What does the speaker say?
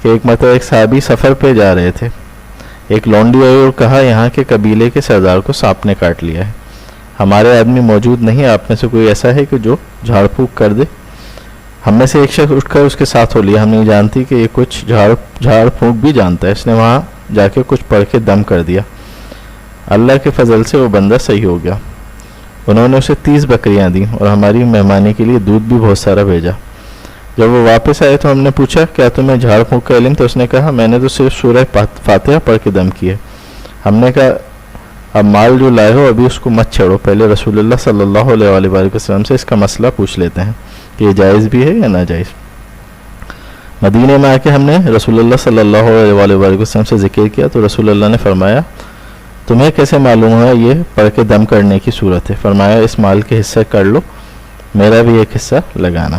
کہ ایک مرتبہ ایک صحابی سفر پہ جا رہے تھے. ایک لونڈی آئی اور کہا یہاں کے قبیلے کے سردار کو سانپ نے کاٹ لیا ہے. ہمارے آدمی موجود نہیں, آپ میں سے کوئی ایسا ہے کہ جو جھاڑ پھونک کر دے؟ ہم میں سے ایک شخص اٹھ کر اس کے ساتھ ہو لیا, ہم نہیں جانتی کہ یہ کچھ جھاڑ پھونک بھی جانتا ہے. اس نے وہاں جا کے کچھ پڑھ کے دم کر دیا. اللہ کے فضل سے وہ بندہ صحیح ہو گیا. انہوں نے اسے 30 بکریاں دیں اور ہماری مہمانی کے لیے دودھ بھی بہت سارا بھیجا. جب وہ واپس آئے تو ہم نے پوچھا کیا تمہیں جھاڑ پھونک کا علم؟ تو اس نے کہا میں نے تو صرف سورہ فاتحہ پڑھ کے دم کی ہے. ہم نے کہا اب مال جو لائے ہو ابھی اس کو مت چھیڑو, پہلے رسول اللہ صلی اللہ علیہ وآلہ وسلم سے اس کا مسئلہ پوچھ لیتے ہیں کہ یہ جائز بھی ہے یا ناجائز. مدینے میں آ کے ہم نے رسول اللہ صلی اللہ علیہ وآلہ وسلم سے ذکر کیا تو رسول اللہ نے فرمایا تمہیں کیسے معلوم ہے یہ پڑھ کے دم کرنے کی صورت ہے؟ فرمایا اس مال کے حصہ کر لو, میرا بھی ایک حصہ لگانا.